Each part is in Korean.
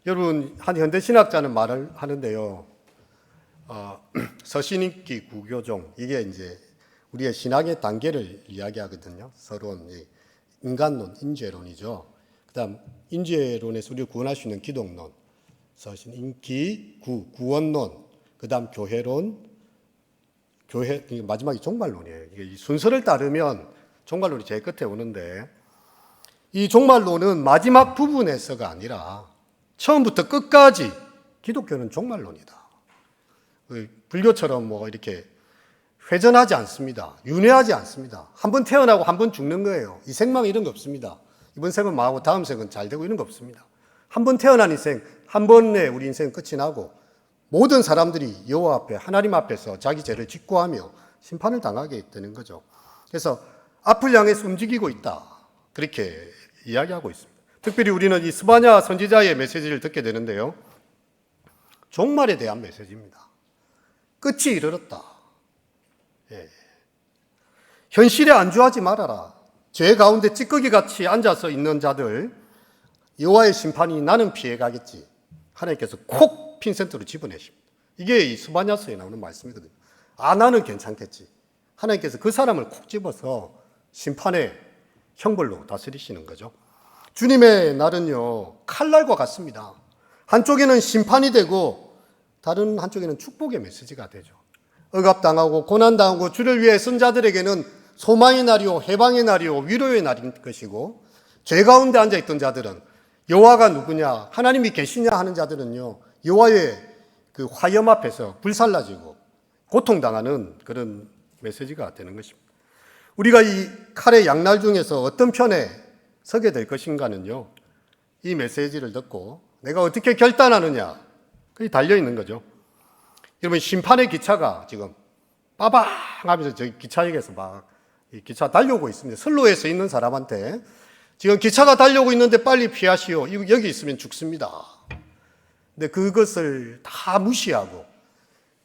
여러분, 한 현대 신학자는 말을 하는데요. 서신인기 구교종, 이게 이제 우리의 신학의 단계를 이야기하거든요. 서론, 인간론, 인죄론이죠. 그다음 인죄론에서 우리를 구원할 수 있는 기독론, 서신인기 구원론, 그다음 교회론, 이게 마지막이 종말론이에요. 이게 이 순서를 따르면 종말론이 제일 끝에 오는데, 이 종말론은 마지막 부분에서가 아니라 처음부터 끝까지 기독교는 종말론이다. 불교처럼 뭐 이렇게 회전하지 않습니다. 윤회하지 않습니다. 한 번 태어나고 한 번 죽는 거예요. 이 생망 이런 거 없습니다. 이번 생은 망하고 다음 생은 잘 되고 이런 거 없습니다. 한 번 태어난 인생, 한 번에 우리 인생 끝이 나고 모든 사람들이 여호와 앞에, 하나님 앞에서 자기 죄를 직고하며 심판을 당하게 되는 거죠. 그래서 앞을 향해서 움직이고 있다, 그렇게 이야기하고 있습니다. 특별히 우리는 이 스바냐 선지자의 메시지를 듣게 되는데요, 종말에 대한 메시지입니다. 끝이 이르렀다. 현실에 안주하지 말아라. 죄 가운데 찌꺼기같이 앉아서 있는 자들, 여호와의 심판이 나는 피해가겠지, 하나님께서 콕 핀센트로 집어내십니다. 이게 이 스바냐서에 나오는 말씀이거든요. 나는 괜찮겠지. 하나님께서 그 사람을 콕 집어서 심판의 형벌로 다스리시는 거죠. 주님의 날은요, 칼날과 같습니다. 한쪽에는 심판이 되고 다른 한쪽에는 축복의 메시지가 되죠. 억압당하고 고난당하고 주를 위해 쓴 자들에게는 소망의 날이요, 해방의 날이요, 위로의 날인 것이고, 죄 가운데 앉아있던 자들은 여호와가 누구냐, 하나님이 계시냐 하는 자들은요, 여호와의 그 화염 앞에서 불살라지고 고통당하는 그런 메시지가 되는 것입니다. 우리가 이 칼의 양날 중에서 어떤 편에 서게 될 것인가는요, 이 메시지를 듣고 내가 어떻게 결단하느냐, 그게 달려있는 거죠. 여러분, 심판의 기차가 지금 빠방 하면서 저기 기차역에서 막 이 기차 달려오고 있습니다. 선로에서 있는 사람한테 지금 기차가 달려오고 있는데 빨리 피하시오, 여기 있으면 죽습니다. 근데 그것을 다 무시하고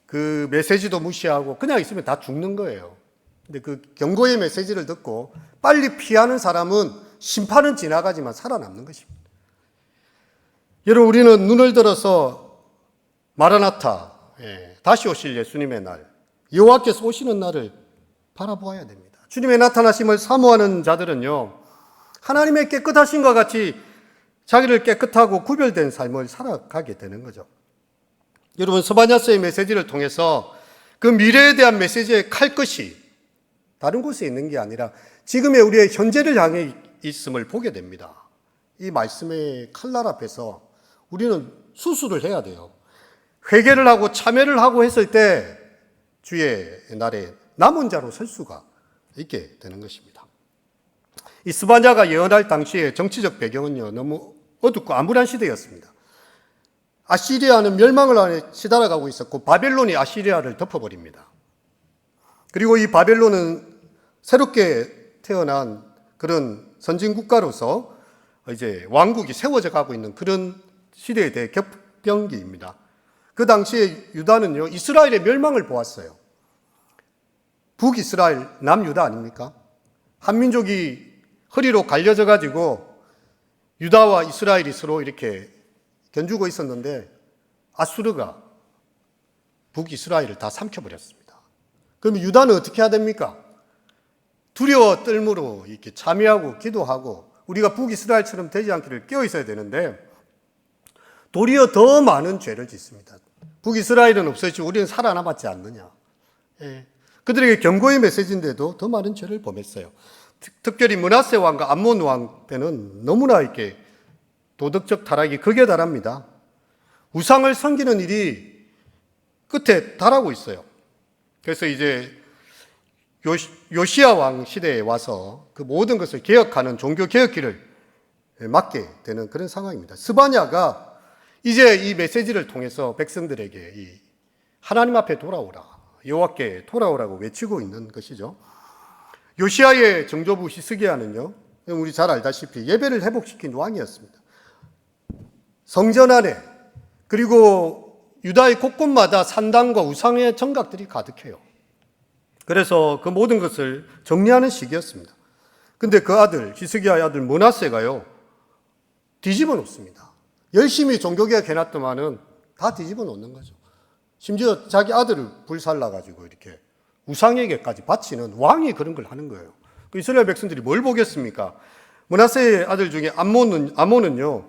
그 메시지도 무시하고 그냥 있으면 다 죽는 거예요. 근데 그 경고의 메시지를 듣고 빨리 피하는 사람은 심판은 지나가지만 살아남는 것입니다. 여러분, 우리는 눈을 들어서 마라나타, 다시 오실 예수님의 날, 여호와께서 오시는 날을 바라보아야 됩니다. 주님의 나타나심을 사모하는 자들은요, 하나님의 깨끗하심과 같이 자기를 깨끗하고 구별된 삶을 살아가게 되는 거죠. 여러분, 스바냐서의 메시지를 통해서 그 미래에 대한 메시지의 칼끝이 다른 곳에 있는 게 아니라 지금의 우리의 현재를 향해 있음을 보게 됩니다. 이 말씀의 칼날 앞에서 우리는 수술을 해야 돼요. 회개를 하고 참회를 하고 했을 때 주의 날에 남은 자로 설 수가 있게 되는 것입니다. 이 스바냐가 예언할 당시의 정치적 배경은요, 너무 어둡고 암울한 시대였습니다. 아시리아는 멸망을 안에 치달아가고 있었고 바벨론이 아시리아를 덮어버립니다. 그리고 이 바벨론은 새롭게 태어난 그런 선진국가로서 이제 왕국이 세워져 가고 있는 그런 시대에 대해 격변기입니다. 그 당시에 유다는요, 이스라엘의 멸망을 보았어요. 북이스라엘, 남유다 아닙니까? 한민족이 허리로 갈려져 가지고 유다와 이스라엘이 서로 이렇게 견주고 있었는데 아수르가 북이스라엘을 다 삼켜버렸습니다. 그럼 유다는 어떻게 해야 됩니까? 두려워 떨므로 이렇게 참여하고 기도하고 우리가 북이스라엘처럼 되지 않기를 깨어 있어야 되는데 도리어 더 많은 죄를 짓습니다. 북이스라엘은 없어지고 우리는 살아남았지 않느냐. 그들에게 경고의 메시지인데도 더 많은 죄를 범했어요. 특별히 므낫세 왕과 암몬 왕 때는 너무나 이렇게 도덕적 타락이 극에 달합니다. 우상을 섬기는 일이 끝에 달하고 있어요. 그래서 이제 요시야 왕 시대에 와서 그 모든 것을 개혁하는 종교 개혁기를 맡게 되는 그런 상황입니다. 스바냐가 이제 이 메시지를 통해서 백성들에게 이 하나님 앞에 돌아오라, 여호와께 돌아오라고 외치고 있는 것이죠. 요시야의 정조부 히스기야는요, 우리 잘 알다시피 예배를 회복시킨 왕이었습니다. 성전 안에 그리고 유다의 곳곳마다 산당과 우상의 정각들이 가득해요. 그래서 그 모든 것을 정리하는 시기였습니다. 근데 그 아들, 히스기야의 아들 므낫세가요, 뒤집어 놓습니다. 열심히 종교개혁 해놨더만은 다 뒤집어 놓는 거죠. 심지어 자기 아들을 불살라가지고 이렇게 우상에게까지 바치는 왕이 그런 걸 하는 거예요. 그 이스라엘 백성들이 뭘 보겠습니까? 므낫세의 아들 중에 아몬은요,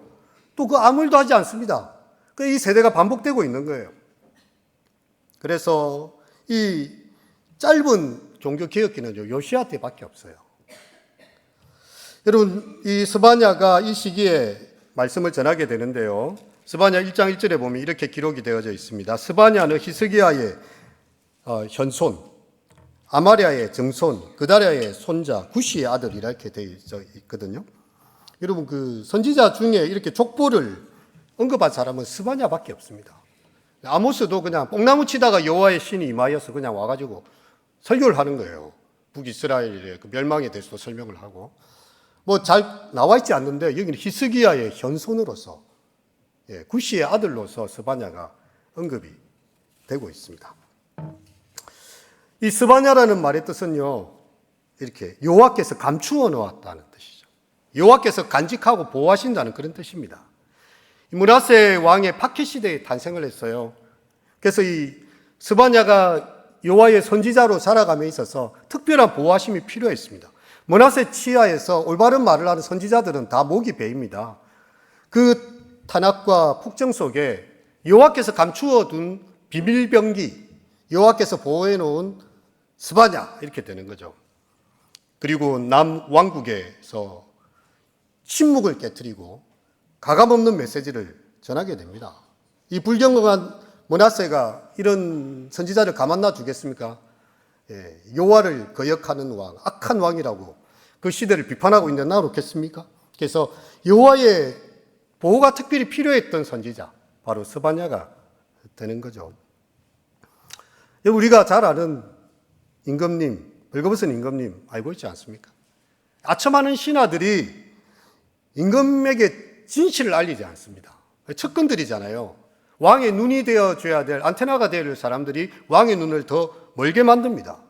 또 그 아무 일도 하지 않습니다. 이 세대가 반복되고 있는 거예요. 그래서 이 짧은 종교 개혁기는요, 요시야 때밖에 없어요. 여러분, 이 스바냐가 이 시기에 말씀을 전하게 되는데요. 스바냐 1장 1절에 보면 이렇게 기록이 되어져 있습니다. 스바냐는 히스기야의 현손, 아마랴의 증손, 그다랴의 손자, 구시의 아들 이렇게 되어 있거든요. 여러분, 그 선지자 중에 이렇게 족보를 언급한 사람은 스바냐밖에 없습니다. 아모스도 그냥 뽕나무 치다가 여호와의 신이 임하여서 그냥 와가지고 설교를 하는 거예요. 북이스라엘의 그 멸망에 대해서도 설명을 하고. 뭐 잘 나와 있지 않는데 여기는 히스기야의 현손으로서, 구시의 아들로서 스바냐가 언급이 되고 있습니다. 이 스바냐라는 말의 뜻은요, 이렇게 여호와께서 감추어 놓았다는 뜻이죠. 여호와께서 간직하고 보호하신다는 그런 뜻입니다. 므낫세 왕의 박해 시대에 탄생을 했어요. 그래서 이 스바냐가 여호와의 선지자로 자라감에 있어서 특별한 보호하심이 필요했습니다. 므낫세 치하에서 올바른 말을 하는 선지자들은 다 목이 베입니다. 그 탄압과 폭정 속에 여호와께서 감추어 둔 비밀병기, 여호와께서 보호해 놓은 스바냐 이렇게 되는 거죠. 그리고 남왕국에서 침묵을 깨트리고 가감없는 메시지를 전하게 됩니다. 이 불경건한 므낫세가 이런 선지자를 가만 놔 두겠습니까? 여호와를 거역하는 왕, 악한 왕이라고 그 시대를 비판하고 있는 나 놓겠습니까? 그래서 여호와의 보호가 특별히 필요했던 선지자, 바로 스바냐가 되는 거죠. 우리가 잘 아는 임금님, 벌거벗은 임금님 알고 있지 않습니까? 아첨하는 신하들이 임금에게 진실을 알리지 않습니다. 측근들이잖아요. 왕의 눈이 되어줘야 될, 안테나가 되어야 될 사람들이 왕의 눈을 더 멀게 만듭니다.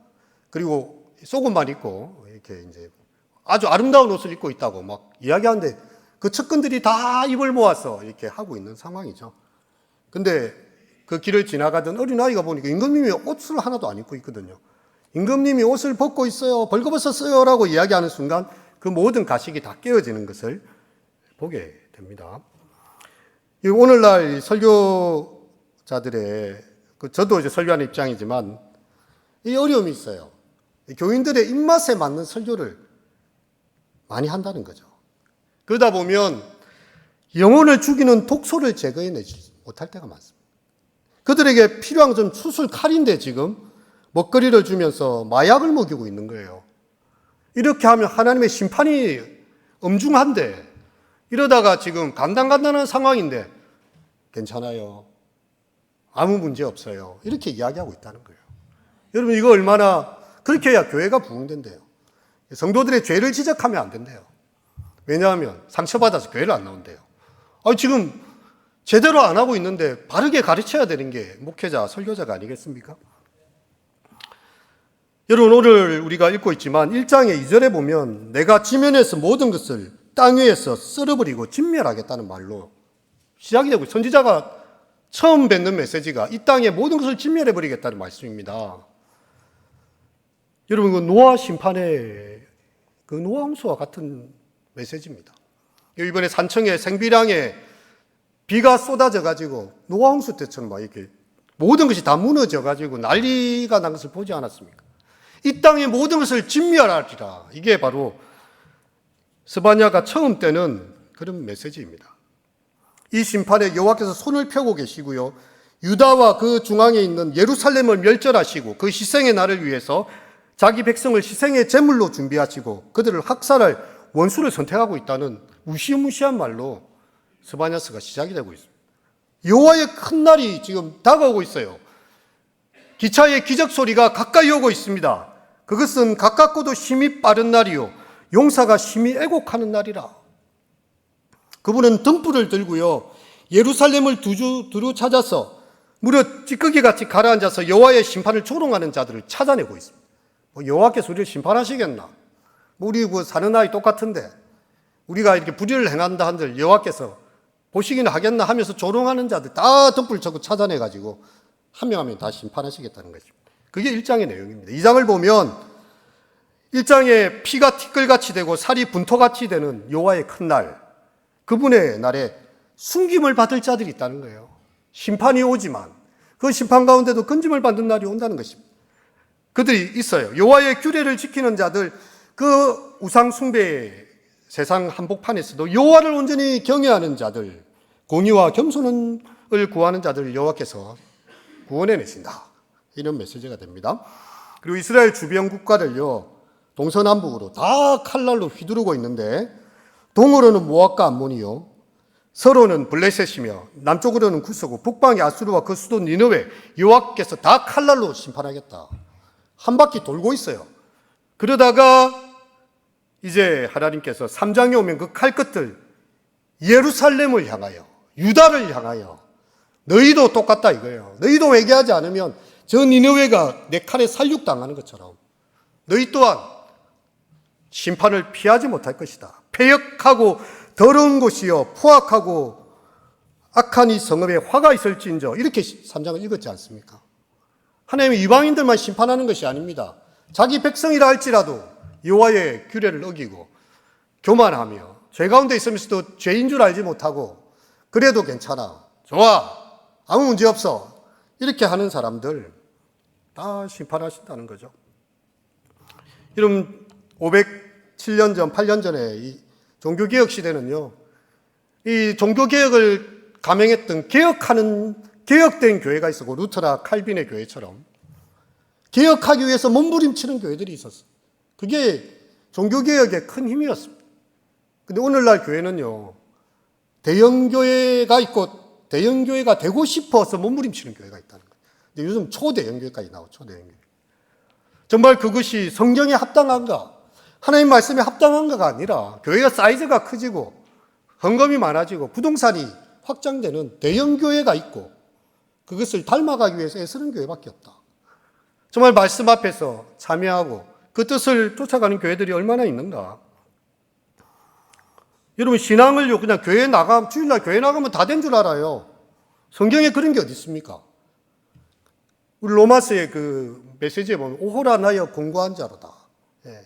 그리고 속옷만 입고 이렇게 이제 아주 아름다운 옷을 입고 있다고 막 이야기하는데 그 측근들이 다 입을 모아서 이렇게 하고 있는 상황이죠. 근데 그 길을 지나가던 어린아이가 보니까 임금님이 옷을 하나도 안 입고 있거든요. 임금님이 옷을 벗고 있어요, 벌거벗었어요 라고 이야기하는 순간 그 모든 가식이 다 깨어지는 것을 보게 됩니다. 오늘날 설교자들의, 저도 이제 설교하는 입장이지만 이 어려움이 있어요. 교인들의 입맛에 맞는 설교를 많이 한다는 거죠. 그러다 보면 영혼을 죽이는 독소를 제거해내지 못할 때가 많습니다. 그들에게 필요한 좀 수술 칼인데 지금 먹거리를 주면서 마약을 먹이고 있는 거예요. 이렇게 하면 하나님의 심판이 엄중한데, 이러다가 지금 간당간당한 상황인데 괜찮아요, 아무 문제 없어요, 이렇게 이야기하고 있다는 거예요. 여러분, 이거 얼마나, 그렇게 해야 교회가 부흥된대요. 성도들의 죄를 지적하면 안 된대요. 왜냐하면 상처받아서 교회를 안 나온대요. 지금 제대로 안 하고 있는데 바르게 가르쳐야 되는 게 목회자, 설교자가 아니겠습니까? 여러분, 오늘 우리가 읽고 있지만 1장의 2절에 보면 내가 지면에서 모든 것을 땅 위에서 쓸어버리고 진멸하겠다는 말로 시작이 되고, 선지자가 처음 뱉는 메시지가 이 땅의 모든 것을 진멸해버리겠다는 말씀입니다. 여러분, 그 노아 심판의 그 노아 홍수와 같은 메시지입니다. 이번에 산청에 생비량에 비가 쏟아져가지고 노아 홍수 때처럼 막 이렇게 모든 것이 다 무너져가지고 난리가 난 것을 보지 않았습니까? 이 땅의 모든 것을 진멸하리라. 이게 바로 스바냐가 처음 때는 그런 메시지입니다. 이 심판에 여호와께서 손을 펴고 계시고요, 유다와 그 중앙에 있는 예루살렘을 멸절하시고 그 희생의 날을 위해서 자기 백성을 희생의 제물로 준비하시고 그들을 학살할 원수를 선택하고 있다는 무시무시한 말로 스바냐서가 시작이 되고 있습니다. 여호와의 큰 날이 지금 다가오고 있어요. 기차의 기적 소리가 가까이 오고 있습니다. 그것은 가깝고도 힘이 빠른 날이요, 용사가 심히 애곡하는 날이라. 그분은 등불을 들고요, 예루살렘을 두루 찾아서 무려 찌꺼기같이 가라앉아서 여호와의 심판을 조롱하는 자들을 찾아내고 있습니다. 여호와께서 우리를 심판하시겠나? 우리 사는 나이 똑같은데 우리가 이렇게 불의를 행한다 한들 여호와께서 보시기는 하겠나 하면서 조롱하는 자들 다 덧불 쳐고 찾아내가지고 한 명 한 명 다 심판하시겠다는 것입니다. 그게 1장의 내용입니다. 2장을 보면 1장에 피가 티끌같이 되고 살이 분토같이 되는 여호와의 큰 날, 그분의 날에 숨김을 받을 자들이 있다는 거예요. 심판이 오지만 그 심판 가운데도 건짐을 받는 날이 온다는 것입니다. 그들이 있어요. 여호와의 규례를 지키는 자들, 그 우상 숭배 세상 한복판에서도 여호와를 온전히 경외하는 자들, 공의와 겸손을 구하는 자들을 여호와께서 구원해내신다. 이런 메시지가 됩니다. 그리고 이스라엘 주변 국가를요, 동서남북으로 다 칼날로 휘두르고 있는데, 동으로는 모압과 암몬이요, 서로는 블레셋이며 남쪽으로는 구스고 북방이 아수르와 그 수도 니느웨, 여호와께서 다 칼날로 심판하겠다. 한 바퀴 돌고 있어요. 그러다가 이제 하나님께서 3장에 오면 그 칼끝을 예루살렘을 향하여, 유다를 향하여, 너희도 똑같다 이거예요. 너희도 회개하지 않으면 저 니느웨가 내 칼에 살육당하는 것처럼 너희 또한 심판을 피하지 못할 것이다. 패역하고 더러운 곳이요 포악하고 악한 이 성읍에 화가 있을진저, 이렇게 3장을 읽었지 않습니까? 하나님이 이방인들만 심판하는 것이 아닙니다. 자기 백성이라 할지라도 여호와의 규례를 어기고 교만하며 죄 가운데 있으면서도 죄인 줄 알지 못하고 그래도 괜찮아, 좋아, 아무 문제 없어, 이렇게 하는 사람들 다 심판하신다는 거죠. 여러분, 507년 전, 8년 전에 이 종교개혁 시대는요, 이 종교개혁을 감행했던 개혁된 교회가 있었고, 루터나 칼빈의 교회처럼 개혁하기 위해서 몸부림치는 교회들이 있었어요. 그게 종교개혁의 큰 힘이었습니다. 근데 오늘날 교회는요, 대형교회가 있고 대형교회가 되고 싶어서 몸부림치는 교회가 있다는 거예요. 근데 요즘 초대형교회까지 나오죠, 초대형교회. 정말 그것이 성경에 합당한가? 하나님 말씀에 합당한가가 아니라 교회가 사이즈가 커지고 헌금이 많아지고 부동산이 확장되는 대형교회가 있고 그것을 닮아가기 위해서 애쓰는 교회밖에 없다. 정말 말씀 앞에서 참여하고 그 뜻을 쫓아가는 교회들이 얼마나 있는가? 여러분, 신앙을요, 그냥 주일날 교회 나가면 다 된 줄 알아요. 성경에 그런 게 어디 있습니까? 우리 로마서의 그 메시지에 보면 오호라 나여 공고한 자로다. 예.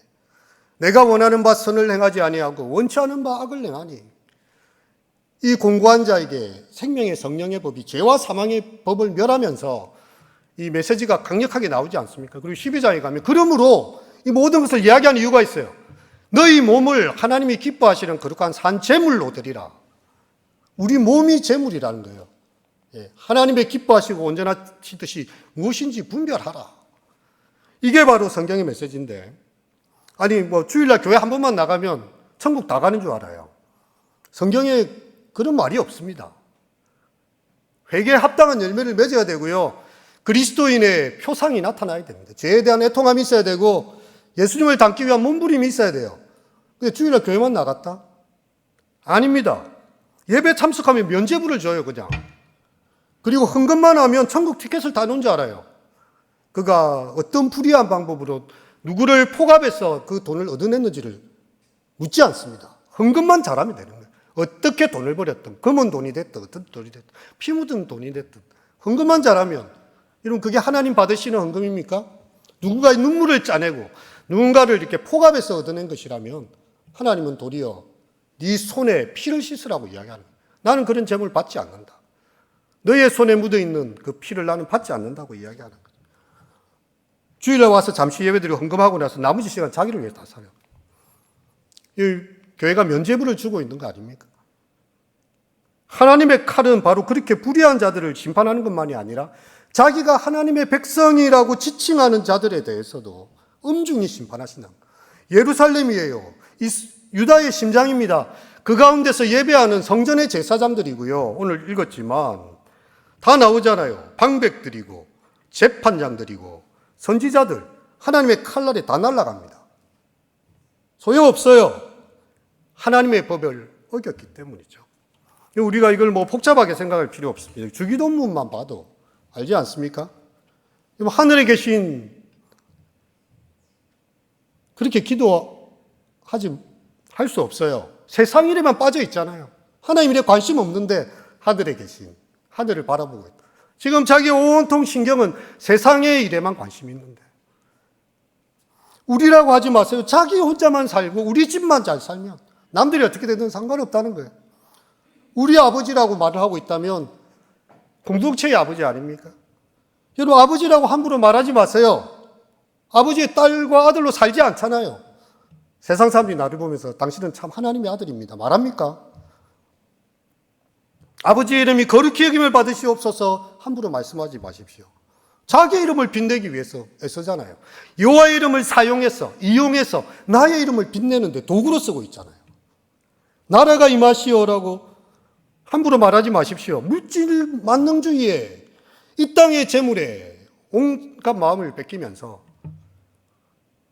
내가 원하는 바 선을 행하지 아니하고 원치 않은 바 악을 행하니. 이 공고한 자에게 생명의 성령의 법이 죄와 사망의 법을 멸하면서 이 메시지가 강력하게 나오지 않습니까? 그리고 12장에 가면 그러므로 이 모든 것을 이야기하는 이유가 있어요. 너희 몸을 하나님이 기뻐하시는 거룩한 산 제물로 드리라. 우리 몸이 제물이라는 거예요. 예, 하나님의 기뻐하시고 온전하시듯이 무엇인지 분별하라. 이게 바로 성경의 메시지인데, 아니 뭐 주일날 교회 한 번만 나가면 천국 다 가는 줄 알아요. 성경에 그런 말이 없습니다. 회개에 합당한 열매를 맺어야 되고요, 그리스도인의 표상이 나타나야 됩니다. 죄에 대한 애통함이 있어야 되고 예수님을 닮기 위한 몸부림이 있어야 돼요. 근데 주일날 교회만 나갔다? 아닙니다. 예배 참석하면 면죄부를 줘요, 그냥. 그리고 헌금만 하면 천국 티켓을 다 놓은 줄 알아요. 그가 어떤 불의한 방법으로 누구를 포갑해서 그 돈을 얻어냈는지를 묻지 않습니다. 헌금만 잘하면 되는 거예요. 어떻게 돈을 벌였든, 검은 돈이 됐든, 어떤 돈이 됐든, 피 묻은 돈이 됐든, 헌금만 잘하면, 여러분, 그게 하나님 받으시는 헌금입니까? 누군가의 눈물을 짜내고, 누군가를 이렇게 포갑해서 얻어낸 것이라면, 하나님은 도리어 네 손에 피를 씻으라고 이야기하는 거예요. 나는 그런 재물 받지 않는다. 너의 손에 묻어있는 그 피를 나는 받지 않는다고 이야기하는 거예요. 주일날 와서 잠시 예배드리고 헌금하고 나서 나머지 시간 자기를 위해 다 살아요. 이 교회가 면죄부를 주고 있는 거 아닙니까? 하나님의 칼은 바로 그렇게 불의한 자들을 심판하는 것만이 아니라 자기가 하나님의 백성이라고 지칭하는 자들에 대해서도 엄중히 심판하신다. 예루살렘이에요. 유다의 심장입니다. 그 가운데서 예배하는 성전의 제사장들이고요. 오늘 읽었지만 다 나오잖아요. 방백들이고 재판장들이고 선지자들, 하나님의 칼날에 다 날아갑니다. 소용없어요. 하나님의 법을 어겼기 때문이죠. 우리가 이걸 뭐 복잡하게 생각할 필요 없습니다. 주기도문만 봐도 알지 않습니까? 하늘에 계신, 그렇게 기도하지 할 수 없어요. 세상 일에만 빠져 있잖아요. 하나님 일에 관심 없는데 하늘에 계신, 하늘을 바라보고 있다. 지금 자기 온통 신경은 세상의 일에만 관심이 있는데. 우리라고 하지 마세요. 자기 혼자만 살고 우리 집만 잘 살면 남들이 어떻게 되든 상관없다는 거예요. 우리 아버지라고 말을 하고 있다면 공동체의 아버지 아닙니까? 여러분, 아버지라고 함부로 말하지 마세요. 아버지의 딸과 아들로 살지 않잖아요. 세상 사람들이 나를 보면서 당신은 참 하나님의 아들입니다. 말합니까? 아버지의 이름이 거룩히 여김을 받으시옵소서 함부로 말씀하지 마십시오. 자기 이름을 빛내기 위해서 애쓰잖아요. 여호와의 이름을 이용해서 나의 이름을 빛내는데 도구로 쓰고 있잖아요. 나라가 임하시오라고 함부로 말하지 마십시오. 물질 만능주의에 이 땅의 재물에 온갖 마음을 뺏기면서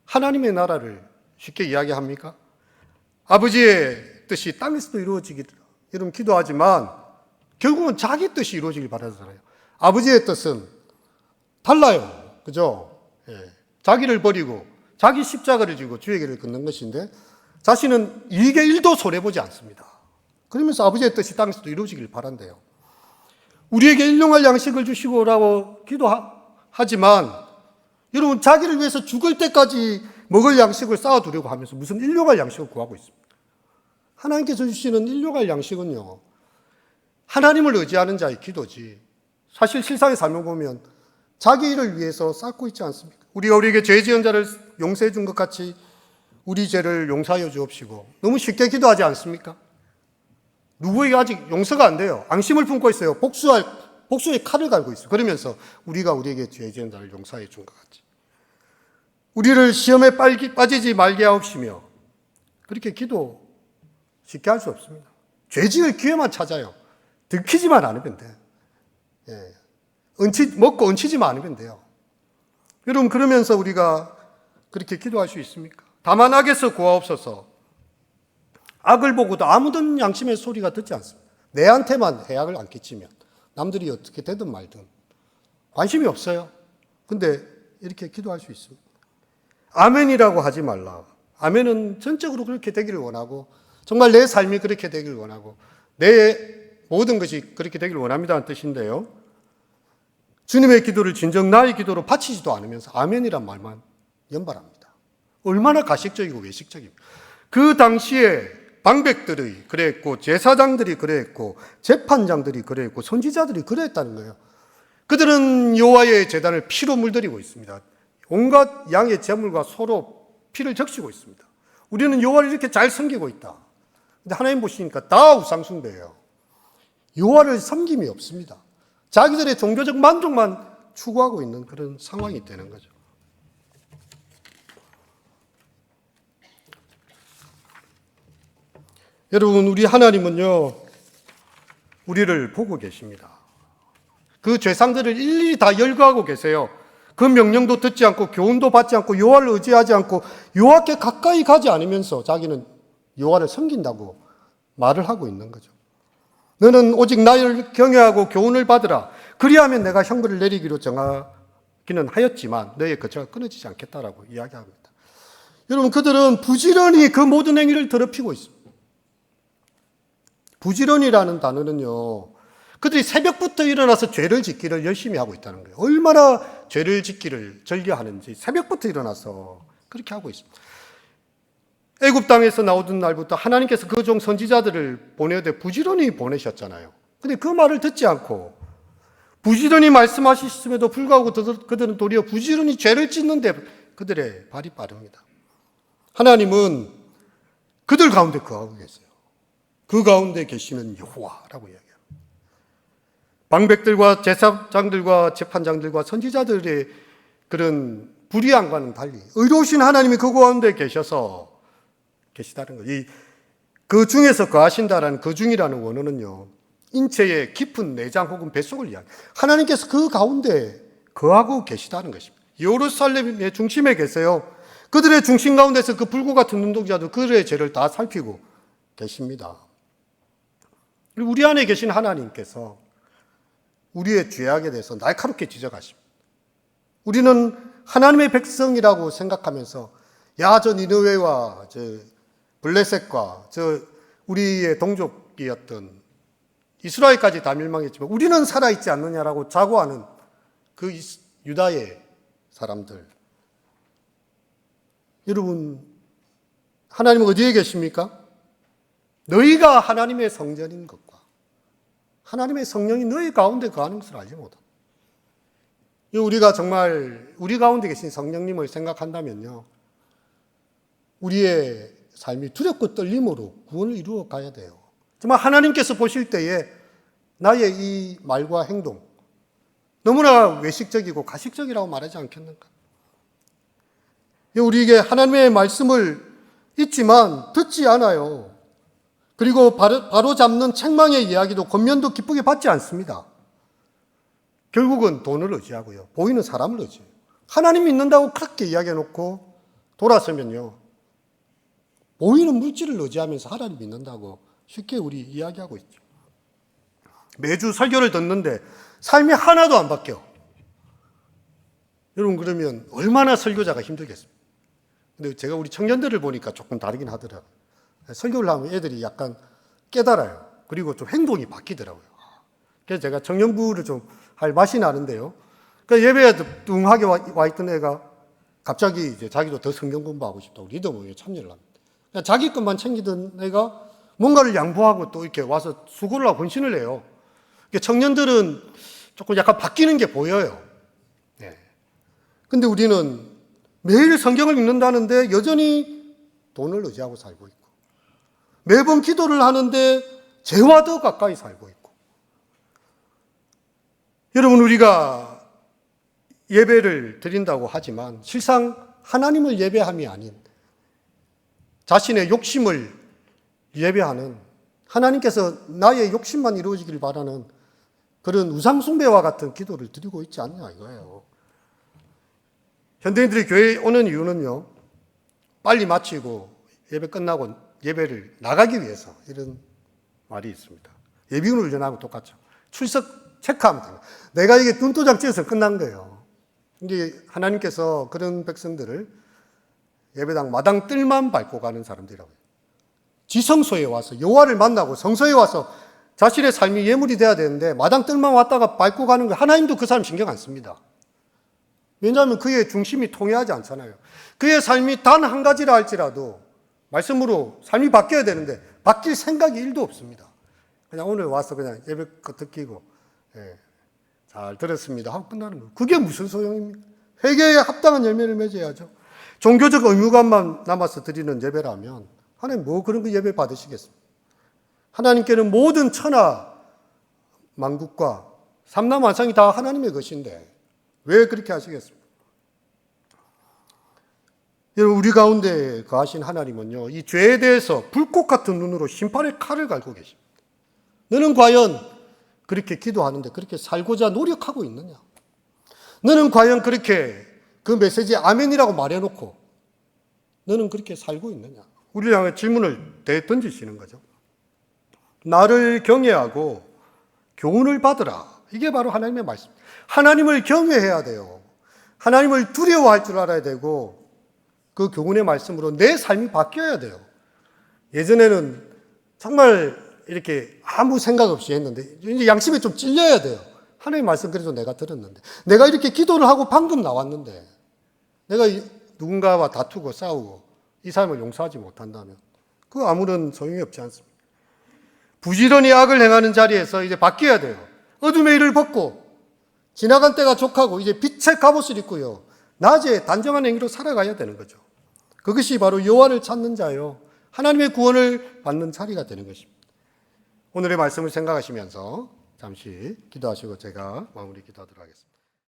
하나님의 나라를 쉽게 이야기합니까? 아버지의 뜻이 땅에서도 이루어지기를 이런 기도하지만 결국은 자기 뜻이 이루어지길 바라잖아요. 아버지의 뜻은 달라요. 그죠? 예. 자기를 버리고 자기 십자가를 지고 주의 길을 걷는 것인데 자신은 이게 1도 손해보지 않습니다. 그러면서 아버지의 뜻이 땅에서도 이루어지길 바란대요. 우리에게 일용할 양식을 주시고라고 기도하지만 여러분, 자기를 위해서 죽을 때까지 먹을 양식을 쌓아두려고 하면서 무슨 일용할 양식을 구하고 있습니다. 하나님께서 주시는 일용할 양식은요, 하나님을 의지하는 자의 기도지, 사실 실상의 삶을 보면 자기 일을 위해서 쌓고 있지 않습니까? 우리가 우리에게 죄 지은 자를 용서해 준 것 같이 우리 죄를 용서하여 주옵시고, 너무 쉽게 기도하지 않습니까? 누구에게 아직 용서가 안 돼요. 앙심을 품고 있어요. 복수의 칼을 갈고 있어요. 그러면서 우리가 우리에게 죄 지은 자를 용서해 준 것 같이. 우리를 시험에 빠지지 말게 하옵시며, 그렇게 기도 쉽게 할 수 없습니다. 죄 지을 기회만 찾아요. 들키지만 않으면 돼. 예. 먹고 얹히지만 않으면 돼요. 여러분, 그러면서 우리가 그렇게 기도할 수 있습니까? 다만 악에서 구하옵소서. 악을 보고도 아무든 양심의 소리가 듣지 않습니다. 내한테만 해악을 안 끼치면 남들이 어떻게 되든 말든 관심이 없어요. 근데 이렇게 기도할 수 있습니다. 아멘이라고 하지 말라. 아멘은 전적으로 그렇게 되기를 원하고 정말 내 삶이 그렇게 되기를 원하고 내 모든 것이 그렇게 되기를 원합니다는 뜻인데요. 주님의 기도를 진정 나의 기도로 바치지도 않으면서 아멘이란 말만 연발합니다. 얼마나 가식적이고 외식적입니다. 그 당시에 방백들이 그랬고 제사장들이 그랬고 재판장들이 그랬고 선지자들이 그랬다는 거예요. 그들은 여호와의 제단을 피로 물들이고 있습니다. 온갖 양의 제물과 서로 피를 적시고 있습니다. 우리는 여호와를 이렇게 잘 섬기고 있다. 근데 하나님 보시니까 다 우상숭배예요. 여호와를 섬김이 없습니다. 자기들의 종교적 만족만 추구하고 있는 그런 상황이 되는 거죠. 여러분, 우리 하나님은요, 우리를 보고 계십니다. 그 죄상들을 일일이 다 열거하고 계세요. 그 명령도 듣지 않고 교훈도 받지 않고 여호와를 의지하지 않고 여호와께 가까이 가지 않으면서 자기는 여호와를 섬긴다고 말을 하고 있는 거죠. 너는 오직 나를 경외하고 교훈을 받으라. 그리하면 내가 형벌을 내리기로 정하기는 하였지만 너의 거처가 끊어지지 않겠다라고 이야기합니다. 여러분, 그들은 부지런히 그 모든 행위를 더럽히고 있습니다. 부지런이라는 단어는요, 그들이 새벽부터 일어나서 죄를 짓기를 열심히 하고 있다는 거예요. 얼마나 죄를 짓기를 즐겨하는지 새벽부터 일어나서 그렇게 하고 있습니다. 애굽 땅에서 나오던 날부터 하나님께서 그 종 선지자들을 보내되 부지런히 보내셨잖아요. 근데 그 말을 듣지 않고 부지런히 말씀하셨음에도 불구하고 그들은 도리어 부지런히 죄를 짓는데 그들의 발이 빠릅니다. 하나님은 그들 가운데 거하고 계세요. 그 가운데 계시는 여호와라고 이야기합니다. 방백들과 제사장들과 재판장들과 선지자들의 그런 불의함과는 달리 의로우신 하나님이 그 가운데 계셔서 계시다는 거예요. 그 중에서 거하신다라는 그 중이라는 원어는요, 인체의 깊은 내장 혹은 뱃속을 이야기해요. 하나님께서 그 가운데 거하고 계시다는 것입니다. 예루살렘의 중심에 계세요. 그들의 중심 가운데서 그 불구 같은 눈동자도 그들의 죄를 다 살피고 계십니다. 우리 안에 계신 하나님께서 우리의 죄악에 대해서 날카롭게 지적하십니다. 우리는 하나님의 백성이라고 생각하면서 야, 저 니느웨와 저 블레셋과 저 우리의 동족 민족이었던 이스라엘까지 다 멸망했지만 우리는 살아있지 않느냐라고 자고하는 그 유다의 사람들. 여러분, 하나님은 어디에 계십니까? 너희가 하나님의 성전인 것과 하나님의 성령이 너희 가운데 거하는 것을 알지 못한다. 우리가 정말 우리 가운데 계신 성령님을 생각한다면요, 우리의 삶이 두렵고 떨림으로 구원을 이루어 가야 돼요. 정말 하나님께서 보실 때에 나의 이 말과 행동 너무나 외식적이고 가식적이라고 말하지 않겠는가? 우리에게 하나님의 말씀을 읽지만 듣지 않아요. 그리고 바로 잡는 책망의 이야기도 권면도 기쁘게 받지 않습니다. 결국은 돈을 의지하고요, 보이는 사람을 의지해요. 하나님 믿는다고 그렇게 이야기해놓고 돌아서면요, 보이는 물질을 의지하면서 하나님 믿는다고 쉽게 우리 이야기하고 있죠. 매주 설교를 듣는데 삶이 하나도 안 바뀌어. 여러분, 그러면 얼마나 설교자가 힘들겠습니까? 근데 제가 우리 청년들을 보니까 조금 다르긴 하더라고요. 설교를 하면 애들이 약간 깨달아요. 그리고 좀 행동이 바뀌더라고요. 그래서 제가 청년부를 좀 할 맛이 나는데요. 그러니까 예배에 뚱하게 와 있던 애가 갑자기 이제 자기도 더 성경 공부하고 싶다고 리더 모임에 참여를 합니다. 그냥 자기 것만 챙기던 애가 뭔가를 양보하고 또 이렇게 와서 수고를 하고 헌신을 해요. 청년들은 조금 약간 바뀌는 게 보여요. 네. 근데 우리는 매일 성경을 읽는다는데 여전히 돈을 의지하고 살고 있고, 매번 기도를 하는데 죄와 더 가까이 살고 있고. 여러분, 우리가 예배를 드린다고 하지만 실상 하나님을 예배함이 아닌 자신의 욕심을 예배하는, 하나님께서 나의 욕심만 이루어지길 바라는 그런 우상숭배와 같은 기도를 드리고 있지 않냐 이거예요. 현대인들이 교회에 오는 이유는요, 빨리 마치고 예배 끝나고 예배를 나가기 위해서, 이런 말이 있습니다. 예비군 훈련하고 똑같죠. 출석 체크하면 됩니다. 내가 이게 눈도장 찍어서 끝난 거예요. 이제 하나님께서 그런 백성들을 예배당 마당 뜰만 밟고 가는 사람들이라고요. 지성소에 와서 여호와를 만나고 성소에 와서 자신의 삶이 예물이 돼야 되는데 마당 뜰만 왔다가 밟고 가는 거예요. 하나님도 그 사람 신경 안 씁니다. 왜냐하면 그의 중심이 통해하지 않잖아요. 그의 삶이 단 한 가지라 할지라도 말씀으로 삶이 바뀌어야 되는데 바뀔 생각이 1도 없습니다. 그냥 오늘 와서 그냥 예배 거 듣기고, 잘 들었습니다 하고 끝나는 거예요. 그게 무슨 소용입니까? 회개에 합당한 열매를 맺어야죠. 종교적 의무감만 남아서 드리는 예배라면 하나님 뭐 그런 거 예배 받으시겠습니까? 하나님께는 모든 천하 만국과 삼라만상이 다 하나님의 것인데 왜 그렇게 하시겠습니까? 여러분, 우리 가운데 거하신 하나님은요, 이 죄에 대해서 불꽃 같은 눈으로 심판의 칼을 갈고 계십니다. 너는 과연 그렇게 기도하는데 그렇게 살고자 노력하고 있느냐? 너는 과연 그렇게 그 메시지에 아멘이라고 말해놓고 너는 그렇게 살고 있느냐? 우리를 향해 질문을 던지시는 거죠. 나를 경외하고 교훈을 받으라. 이게 바로 하나님의 말씀. 하나님을 경외해야 돼요. 하나님을 두려워할 줄 알아야 되고 그 교훈의 말씀으로 내 삶이 바뀌어야 돼요. 예전에는 정말 이렇게 아무 생각 없이 했는데 이제 양심에 좀 찔려야 돼요. 하나님의 말씀 그래도 내가 들었는데, 내가 이렇게 기도를 하고 방금 나왔는데 내가 누군가와 다투고 싸우고 이 사람을 용서하지 못한다면 그거 아무런 소용이 없지 않습니까? 부지런히 악을 행하는 자리에서 이제 바뀌어야 돼요. 어둠의 일을 벗고 지나간 때가 족하고 이제 빛의 갑옷을 입고요, 낮에 단정한 행위로 살아가야 되는 거죠. 그것이 바로 여호와를 찾는 자요, 하나님의 구원을 받는 자리가 되는 것입니다. 오늘의 말씀을 생각하시면서 잠시 기도하시고 제가 마무리 기도하도록 하겠습니다.